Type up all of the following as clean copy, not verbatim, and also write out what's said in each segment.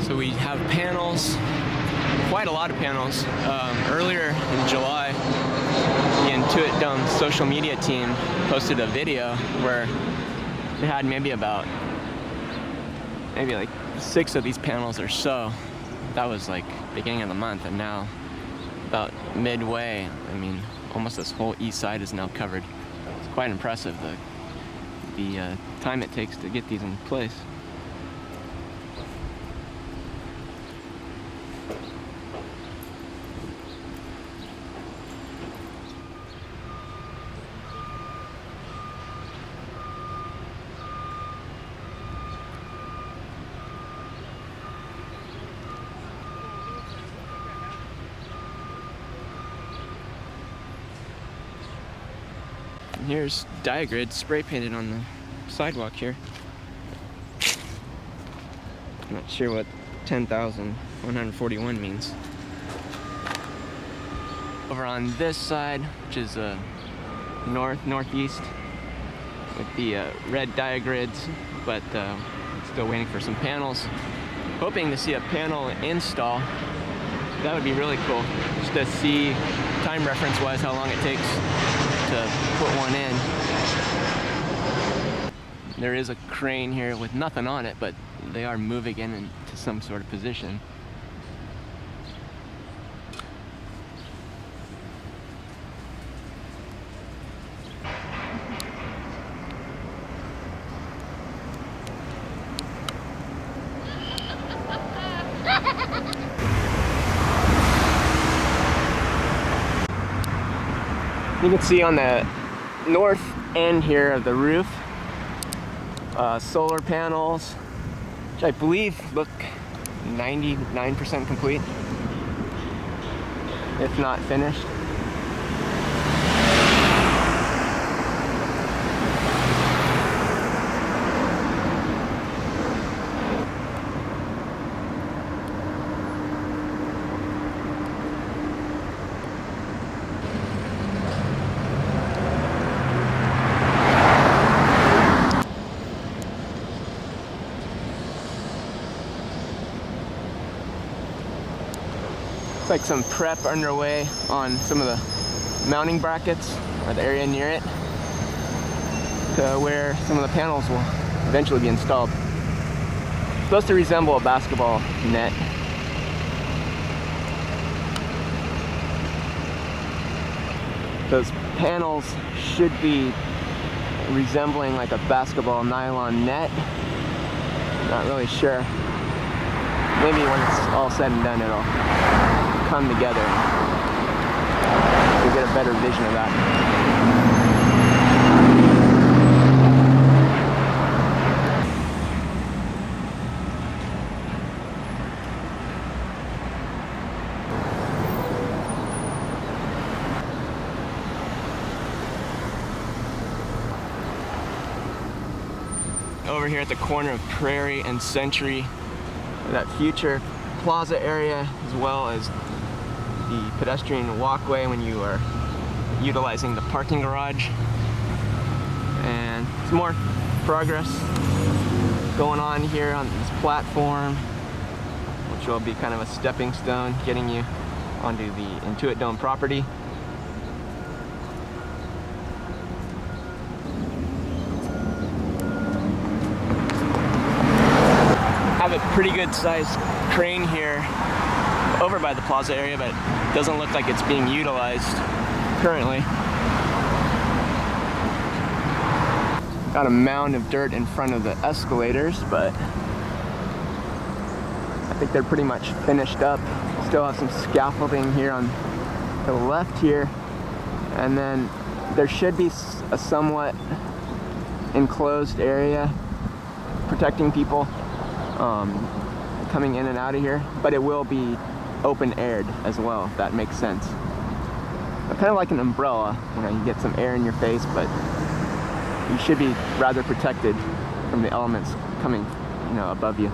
So we have panels, quite a lot of panels. Earlier in July, the Intuit Dome social media team posted a video where they had maybe like 6 of these panels or so. That was like beginning of the month, and now about midway, I mean, almost this whole east side is now covered. It's quite impressive, the time it takes to get these in place. And here's diagrids spray painted on the sidewalk here. I'm not sure what 10,141 means. Over on this side, which is northeast, with the red diagrids, but still waiting for some panels. Hoping to see a panel install. That would be really cool, just to see time reference wise how long it takes to put one in. There is a crane here with nothing on it, but they are moving in into some sort of position. You can see on the north end here of the roof, solar panels, which I believe look 99% complete, if not finished. It's like some prep underway on some of the mounting brackets or the area near it to where some of the panels will eventually be installed. It's supposed to resemble a basketball net. Those panels should be resembling like a basketball nylon net. Not really sure. Maybe when it's all said and done, it'll come together and you get a better vision of that. Over here at the corner of Prairie and Century, that future plaza area, as well as the pedestrian walkway when you are utilizing the parking garage. And some more progress going on here on this platform, which will be kind of a stepping stone getting you onto the Intuit Dome property. Have a pretty good sized crane here over by the plaza area, but it doesn't look like it's being utilized currently. Got a mound of dirt in front of the escalators, but I think they're pretty much finished up. Still have some scaffolding here on the left here, and then there should be a somewhat enclosed area protecting people coming in and out of here, but it will be open-aired as well, if that makes sense. Kind of like an umbrella, you know, you get some air in your face, but you should be rather protected from the elements coming, you know, above you.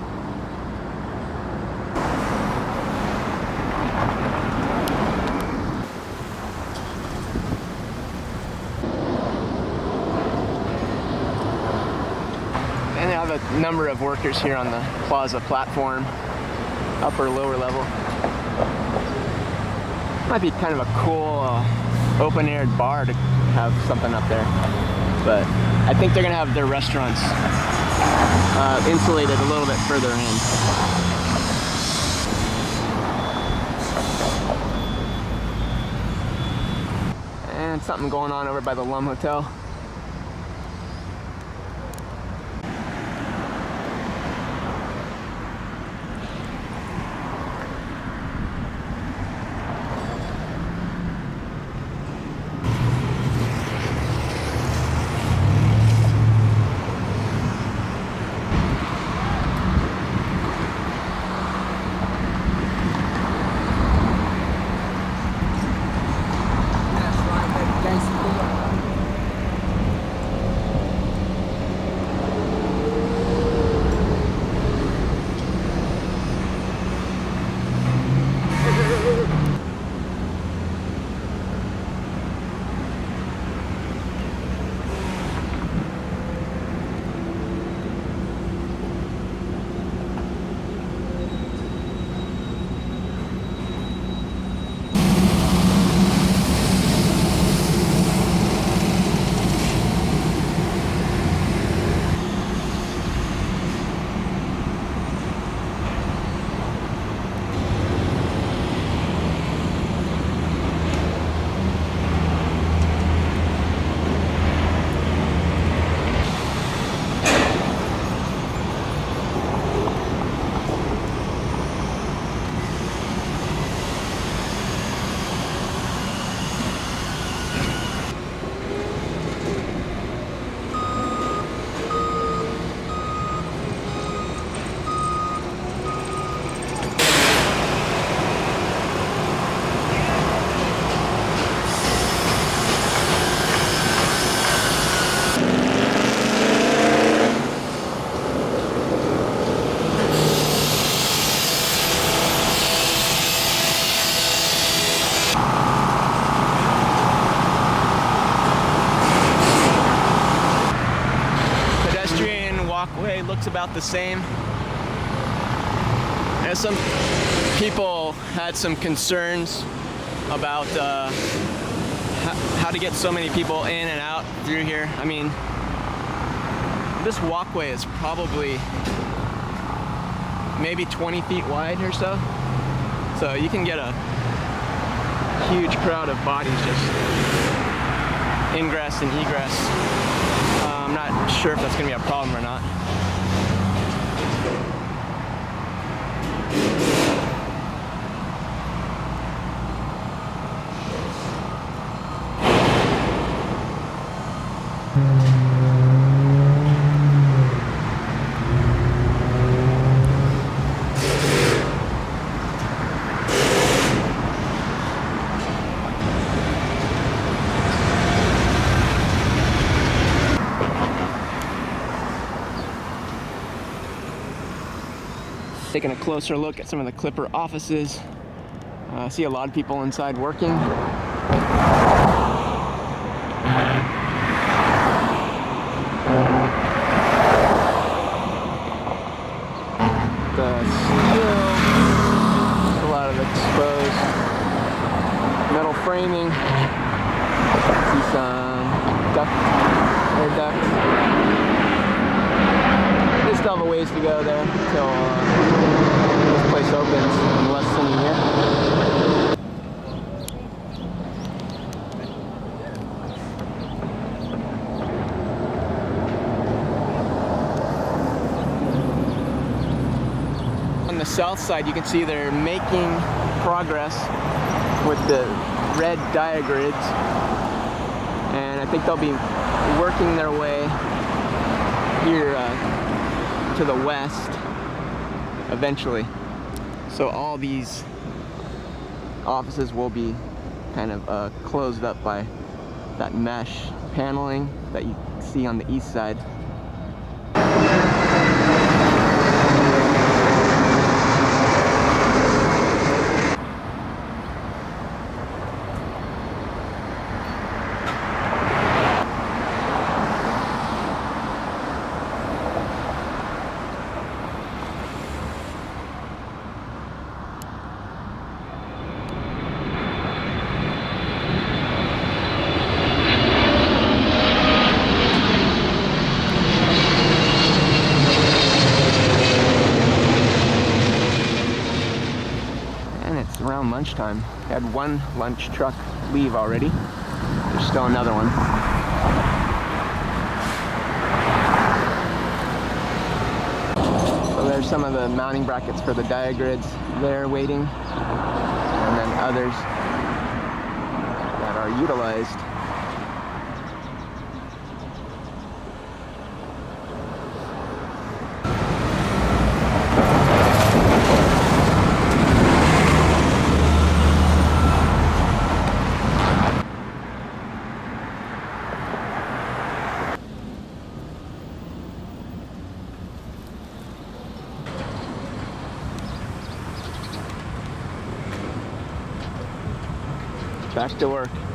And they have a number of workers here on the Plaza Platform upper, lower level. Might be kind of a cool open-aired bar to have something up there. But I think they're gonna have their restaurants insulated a little bit further in. And something going on over by the Lum Hotel. Walkway looks about the same. And some people had some concerns about how to get so many people in and out through here. I mean, this walkway is probably maybe 20 feet wide or so. So you can get a huge crowd of bodies just ingress and egress. I'm not sure if that's going to be a problem or not. Taking a closer look at some of the Clipper offices. I see a lot of people inside working. The steel, a lot of exposed metal framing. See some air ducts. They still have a ways to go there until this place opens in less than a year. On the south side, you can see they're making progress with the red diagrids, and I think they'll be working their way here to the west eventually. So all these offices will be kind of closed up by that mesh paneling that you see on the east side. lunchtime. We had one lunch truck leave already. There's still another one. So there's some of the mounting brackets for the diagrids there waiting, and then others that are utilized. Back to work.